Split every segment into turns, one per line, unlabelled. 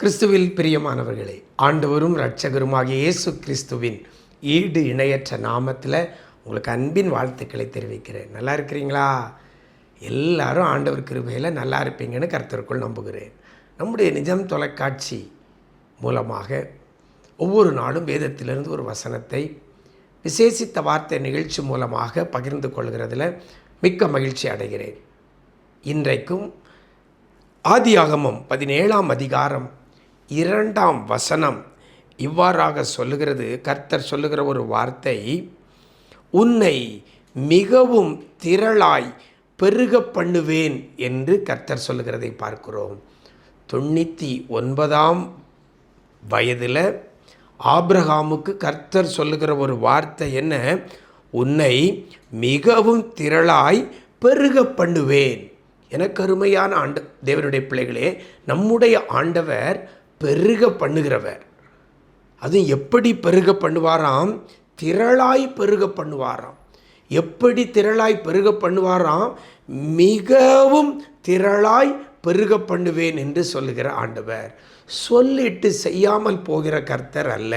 கிறிஸ்துவில் பிரியமானவர்களே, ஆண்டவரும் இரட்சகருமாகிய இயேசு கிறிஸ்துவின் ஈடு இணையற்ற நாமத்தில் உங்களுக்கு அன்பின் வாழ்த்துக்களை தெரிவிக்கிறேன். நல்லா இருக்கிறீங்களா? எல்லாரும் ஆண்டவர் கிருபையில் நல்லா இருப்பீங்கன்னு கர்த்தருக்குள் நம்புகிறேன். நம்முடைய நிஜம் தொலைக்காட்சி மூலமாக ஒவ்வொரு நாளும் வேதத்திலிருந்து ஒரு வசனத்தை விசேஷித்த வார்த்தை நிகழ்ச்சி மூலமாக பகிர்ந்து கொள்கிறதில் மிக்க மகிழ்ச்சி அடைகிறேன். இன்றைக்கும் ஆதியாகமம் 17ஆம் அதிகாரம் 2ஆம் வசனம் இவ்வாறாக சொல்லுகிறது. கர்த்தர் சொல்லுகிற ஒரு வார்த்தை, உன்னை மிகவும் திரளாய் பெருக பண்ணுவேன் என்று கர்த்தர் சொல்லுகிறதை பார்க்கிறோம். 99ஆம் வயதில் ஆபிரகாமுக்கு கர்த்தர் சொல்லுகிற ஒரு வார்த்தை என்ன? உன்னை மிகவும் திரளாய் பெருக பண்ணுவேன். எனக்கு அருமையான தேவனுடைய பிள்ளைகளே, நம்முடைய ஆண்டவர் பெருக பண்ணுகிறவர். அதுவும் எப்படி பெருக பண்ணுவாராம்? திரளாய் பெருக பண்ணுவாராம். எப்படி திரளாய் பெருக பண்ணுவாராம்? மிகவும் திரளாய் பெருக பண்ணுவேன் என்று சொல்லுகிற ஆண்டவர். சொல்லிட்டு செய்யாமல் போகிற கர்த்தர் அல்ல.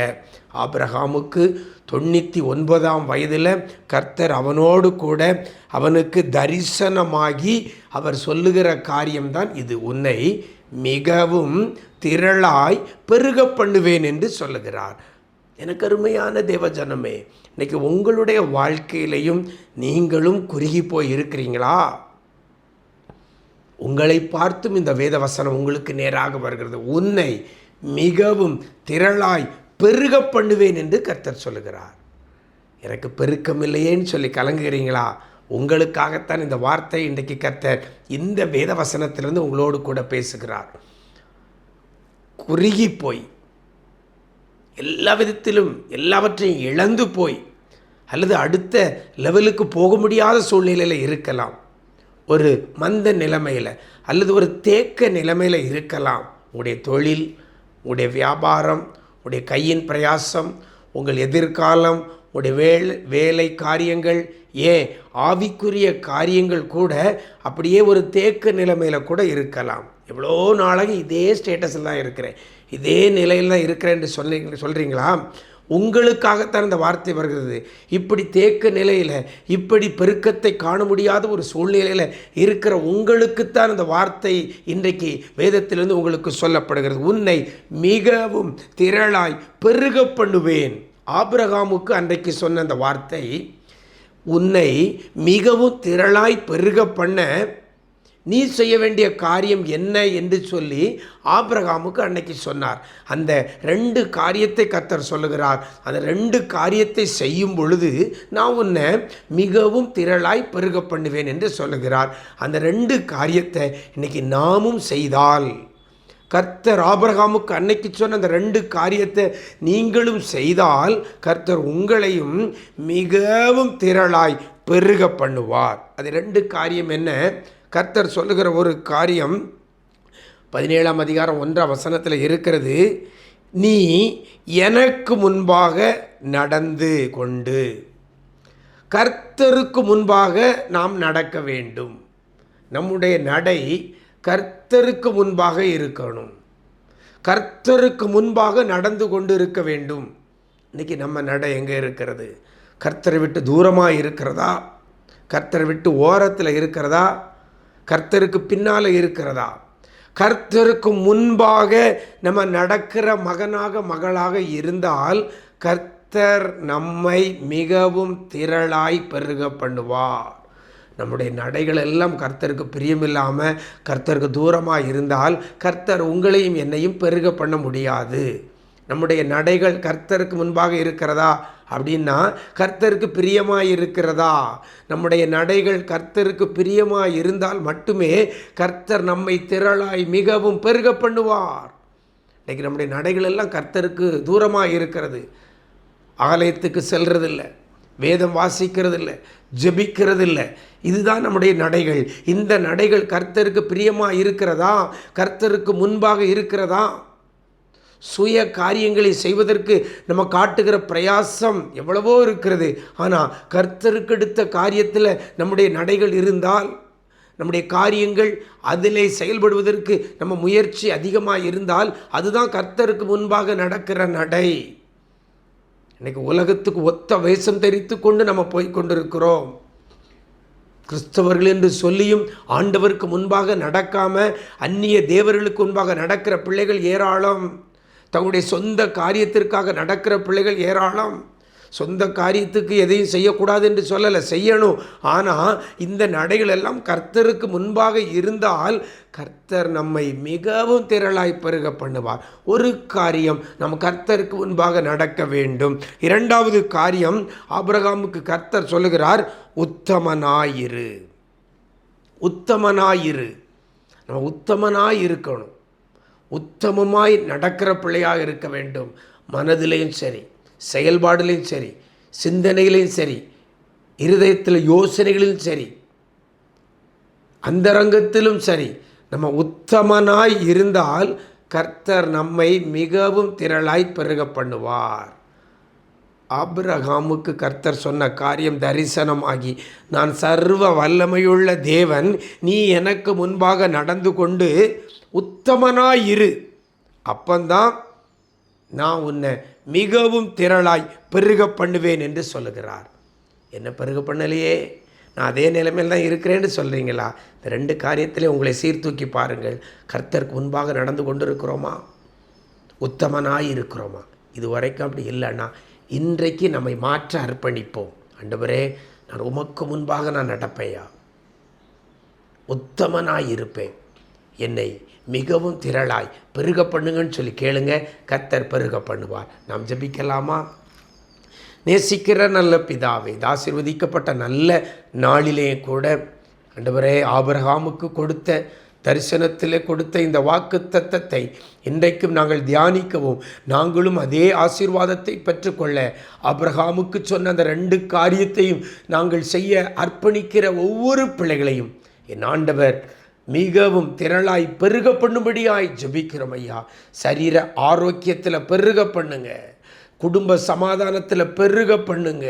ஆபிரகாமுக்கு 99ஆம் வயதில் கர்த்தர் அவனோடு கூட அவனுக்கு தரிசனமாகி அவர் சொல்லுகிற காரியம்தான் இது. உன்னை மிகவும் திரளாய் பெருக பண்ணுவேன் என்று சொல்லுகிறார். எனக்கு அருமையான தேவஜனமே, இன்னைக்கு உங்களுடைய வாழ்க்கையிலையும் நீங்களும் குறுகி போய் இருக்கிறீங்களா? உங்களை பார்த்தும் இந்த வேதவசனம் உங்களுக்கு நேராக வருகிறது. உன்னை மிகவும் திரளாய் பெருக பண்ணுவேன் என்று கர்த்தர் சொல்லுகிறார். எனக்கு பெருக்கம் இல்லையேன்னு சொல்லி கலங்குகிறீங்களா? உங்களுக்காகத்தான் இந்த வார்த்தை இன்றைக்கு கர்த்தர் இந்த வேதவசனத்திலிருந்து உங்களோடு கூட பேசுகிறார். குறுகி போய் எல்லா விதத்திலும் எல்லாவற்றையும் இழந்து போய் அல்லது அடுத்த லெவலுக்கு போக முடியாத சூழ்நிலையில் இருக்கலாம். ஒரு மந்த நிலைமையில் அல்லது ஒரு தேக்க நிலைமையில் இருக்கலாம். உங்களுடைய தொழில், உங்களுடைய வியாபாரம், உங்களுடைய கையின் பிரயாசம், உங்கள் எதிர்காலம், உங்களுடைய வேலை காரியங்கள், ஏன் ஆவிக்குரிய காரியங்கள் கூட அப்படியே ஒரு தேக்க நிலைமையில் கூட இருக்கலாம். எவ்வளோ நாளாக இதே ஸ்டேட்டஸில் தான் இருக்கிறேன், இதே நிலையில் தான் இருக்கிறேன் என்று சொல்கிறீங்களா? உங்களுக்காகத்தான் இந்த வார்த்தை வருகிறது. இப்படி தேக்க நிலையில், இப்படி பெருக்கத்தை காண முடியாத ஒரு சூழ்நிலையில் இருக்கிற உங்களுக்குத்தான் இந்த வார்த்தை இன்றைக்கு வேதத்திலிருந்து உங்களுக்கு சொல்லப்படுகிறது. உன்னை மிகவும் திரளாய் பெருக பண்ணுவேன். ஆபிரகாமுக்கு அன்றைக்கு சொன்ன அந்த வார்த்தை, உன்னை மிகவும் திரளாய் பெருக பண்ண நீ செய்ய வேண்டிய காரியம் என்ன என்று சொல்லி ஆபிரகாமுக்கு அன்னைக்கு சொன்னார். அந்த 2 காரியத்தை கர்த்தர் சொல்லுகிறார். அந்த 2 காரியத்தை செய்யும் பொழுது நான் உன்னை மிகவும் திரளாய் பெருக பண்ணுவேன் என்று சொல்லுகிறார். அந்த 2 காரியத்தை இன்னைக்கு நாமும் செய்தால், கர்த்தர் ஆபிரகாமுக்கு அன்னைக்கு சொன்ன அந்த 2 காரியத்தை நீங்களும் செய்தால், கர்த்தர் உங்களையும் மிகவும் திரளாய் பெருக பண்ணுவார். அது 2 காரியம் என்ன? கர்த்தர் சொல்லுகிற ஒரு காரியம் 17ஆம் அதிகாரம் 1ஆம் வசனத்தில் இருக்கிறது. நீ எனக்கு முன்பாக நடந்து கொண்டு. கர்த்தருக்கு முன்பாக நாம் நடக்க வேண்டும். நம்முடைய நடை கர்த்தருக்கு முன்பாக இருக்கணும். கர்த்தருக்கு முன்பாக நடந்து கொண்டு இருக்க வேண்டும். இன்றைக்கி நம்ம நடை எங்கே இருக்கிறது? கர்த்தரை விட்டு தூரமாக இருக்கிறதா? கர்த்தரை விட்டு ஓரத்தில் இருக்கிறதா? கர்த்தருக்கு பின்னால் இருக்கிறதா? கர்த்தருக்கு முன்பாக நம்ம நடக்கிற மகனாக மகளாக இருந்தால் கர்த்தர் நம்மை மிகவும் திரளாய் பெருக பண்ணுவார். நம்முடைய நடைகள் எல்லாம் கர்த்தருக்கு பிரியமில்லாமல் கர்த்தருக்கு தூரமாக இருந்தால் கர்த்தர் உங்களையும் என்னையும் பெருக பண்ண முடியாது. நம்முடைய நடைகள் கர்த்தருக்கு முன்பாக இருக்கிறதா அப்படின்னா கர்த்தருக்கு பிரியமாக இருக்கிறதா? நம்முடைய நடைகள் கர்த்தருக்கு பிரியமாக இருந்தால் மட்டுமே கர்த்தர் நம்மை திரளாய் மிகவும் பெருக பண்ணுவார். இன்றைக்கி நம்முடைய நடைகள் எல்லாம் கர்த்தருக்கு தூரமாக இருக்கிறது. ஆலயத்துக்கு செல்றதில்லை, வேதம் வாசிக்கிறதில்லை, ஜெபிக்கிறதில்லை. இதுதான் நம்முடைய நடைகள். இந்த நடைகள் கர்த்தருக்கு பிரியமாக இருக்கிறதா? கர்த்தருக்கு முன்பாக இருக்கிறதா? சுய காரியங்களை செய்வதற்கு நம்ம காட்டுகிற பிரயாசம் எவ்வளவோ இருக்கிறது. ஆனால் கர்த்தருக்கு எடுத்த காரியத்தில் நம்முடைய நடைகள் இருந்தால் நம்முடைய காரியங்கள் அதிலே செயல்படுவதற்கு நம்ம முயற்சி அதிகமாக இருந்தால் அதுதான் கர்த்தருக்கு முன்பாக நடக்கிற நடை. இன்னைக்கு உலகத்துக்கு ஒத்த வேஷம் தரித்து கொண்டு நம்ம போய் கொண்டிருக்கிறோம். கிறிஸ்தவர்கள் என்று சொல்லியும் ஆண்டவருக்கு முன்பாக நடக்காம அந்நிய தேவர்களுக்கு முன்பாக நடக்கிற பிள்ளைகள் ஏராளம். தங்களுடைய சொந்த காரியத்திற்காக நடக்கிற பிள்ளைகள் ஏராளம். சொந்த காரியத்துக்கு எதையும் செய்யக்கூடாது என்று சொல்லலை, செய்யணும். ஆனால் இந்த நடைகள் எல்லாம் கர்த்தருக்கு முன்பாக இருந்தால் கர்த்தர் நம்மை மிகவும் திரளாய் பெருக பண்ணுவார். ஒரு காரியம், நம்ம கர்த்தருக்கு முன்பாக நடக்க வேண்டும். இரண்டாவது காரியம், ஆபிரகாமுக்கு கர்த்தர் சொல்லுகிறார், உத்தமனாயிரு. உத்தமனாயிரு. நம்ம உத்தமனாய் இருக்கணும். உத்தமமாய் நடக்கிற பிள்ளையாக இருக்க வேண்டும். மனதிலையும் சரி, செயல்பாடுலையும் சரி, சிந்தனையிலையும் சரி, இருதயத்தில் யோசனைகளிலும் சரி, அந்தரங்கத்திலும் சரி, நம்ம உத்தமனாய் இருந்தால் கர்த்தர் நம்மை மிகவும் திரளாய் பெருக பண்ணுவார். ஆபிரகாமுக்கு கர்த்தர் சொன்ன காரியம் தரிசனமாகி, நான் சர்வ வல்லமையுள்ள தேவன், நீ எனக்கு முன்பாக நடந்து கொண்டு உத்தமனாயிரு, அப்பந்தான் நான் உன்னை மிகவும் திரளாய் பெருக பண்ணுவேன் என்று சொல்லுகிறார். என்ன பெருக பண்ணலையே, நான் அதே நிலைமையில் தான் இருக்கிறேன்னு சொல்கிறீங்களா? இந்த ரெண்டு காரியத்திலே உங்களை சீர்தூக்கி பாருங்கள். கர்த்தருக்கு முன்பாக நடந்து கொண்டு இருக்கிறோமா? உத்தமனாய் இருக்கிறோமா? இது வரைக்கும் அப்படி இல்லைன்னா இன்றைக்கு நம்மை மாற்ற அர்ப்பணிப்போம். ஆண்டவரே, நான் உமக்கு முன்பாக நான் நடப்பேயா, உத்தமனாய் இருப்பேன், என்னை மிகவும் திரளாய் பெருக பண்ணுங்கன்னு சொல்லி கேளுங்க. கர்த்தர் பெருக பண்ணுவார். நாம் ஜெபிக்கலாமா? நேசிக்கிற நல்ல பிதாவே, ஆசீர்வதிக்கப்பட்ட நல்ல நாளிலே கூட ஆண்டவரே, ஆபிரகாமுக்கு கொடுத்த தரிசனத்திலே கொடுத்த இந்த வாக்குத்தத்தத்தை இன்றைக்கும் நாங்கள் தியானிக்கவும், நாங்களும் அதே ஆசீர்வாதத்தை பெற்றுக்கொள்ள ஆபிரகாமுக்கு சொன்ன அந்த ரெண்டு காரியத்தையும் நாங்கள் செய்ய அர்ப்பணிக்கிற ஒவ்வொரு பிள்ளைகளையும் என் ஆண்டவர் மிகவும் திரளாய் பெருக பண்ணும்படியாய் ஜெபிக்கிறோம் ஐயா. சரீர ஆரோக்கியத்தில் பெருக பண்ணுங்க, குடும்ப சமாதானத்தில் பெருக பண்ணுங்க,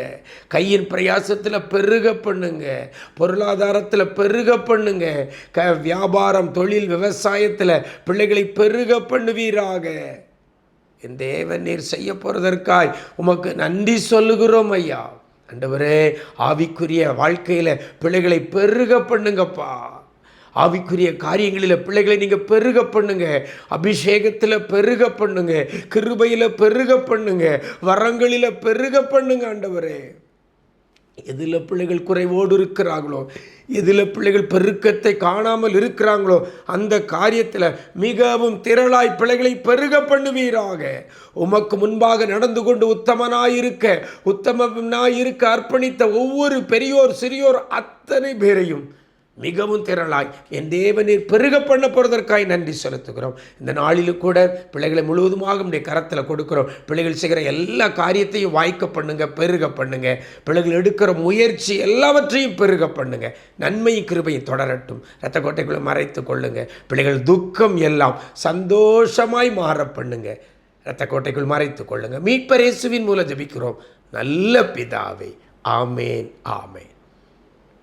கையின் பிரயாசத்தில் பெருக பண்ணுங்க, பொருளாதாரத்தில் பெருக பண்ணுங்க, வியாபாரம், தொழில், விவசாயத்தில் பிள்ளைகளை பெருக பண்ணுவீராக. என் தேவன் நீர் செய்ய போகிறதற்காய் உமக்கு நன்றி சொல்லுகிறோம் ஐயா. ஆண்டவரே, ஆவிக்குரிய வாழ்க்கையில் பிள்ளைகளை பெருக பண்ணுங்கப்பா. ஆவிக்குரிய காரியங்களில் பிள்ளைகளை நீங்கள் பெருக பண்ணுங்க, அபிஷேகத்தில் பெருக பண்ணுங்க, கிருபையில் பெருக பண்ணுங்க, வரங்களில் பெருக பண்ணுங்க. ஆண்டவரே, எதில் பிள்ளைகள் குறைவோடு இருக்கிறாங்களோ, எதில் பிள்ளைகள் பெருக்கத்தை காணாமல் இருக்கிறாங்களோ, அந்த காரியத்தில் மிகவும் திரளாய் பிள்ளைகளை பெருக பண்ணுவீராக. உமக்கு முன்பாக நடந்து கொண்டு உத்தமனாயிருக்க அர்ப்பணித்த ஒவ்வொரு பெரியோர் சிறியோர் அத்தனை பேரையும் மிகவும் திரளாய் என் தேவனீர் பெருக பண்ண போகிறதற்காய் நன்றி செலுத்துகிறோம். இந்த நாளிலும் கூட பிள்ளைகளை முழுவதுமாக உடைய கரத்தில் கொடுக்குறோம். பிள்ளைகள் செய்கிற எல்லா காரியத்தையும் வாய்க்க பண்ணுங்க, பெருக பண்ணுங்க. பிள்ளைகள் எடுக்கிற முயற்சி எல்லாவற்றையும் பெருக பண்ணுங்க. நன்மையும் கிருபையும் தொடரட்டும். இரத்த கோட்டைக்குள்ளே மறைத்து கொள்ளுங்க. பிள்ளைகள் துக்கம் எல்லாம் சந்தோஷமாய் மாற பண்ணுங்க. இரத்த கோட்டைக்குள் மறைத்து கொள்ளுங்க. மீட்பர் இயேசுவின் மூலம் ஜெபிக்கிறோம் நல்ல பிதாவே. ஆமேன், ஆமேன்.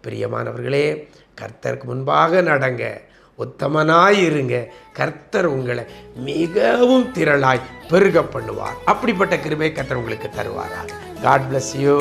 பிரியமானவர்களே, கர்த்தருக்கு முன்பாக நடங்க, உத்தமனாயிருங்க. கர்த்தர் உங்களை மிகவும் திரளாய் பெருக பண்ணுவார். அப்படிப்பட்ட கிருபை கர்த்தர் உங்களுக்கு தருவாராக. God bless you.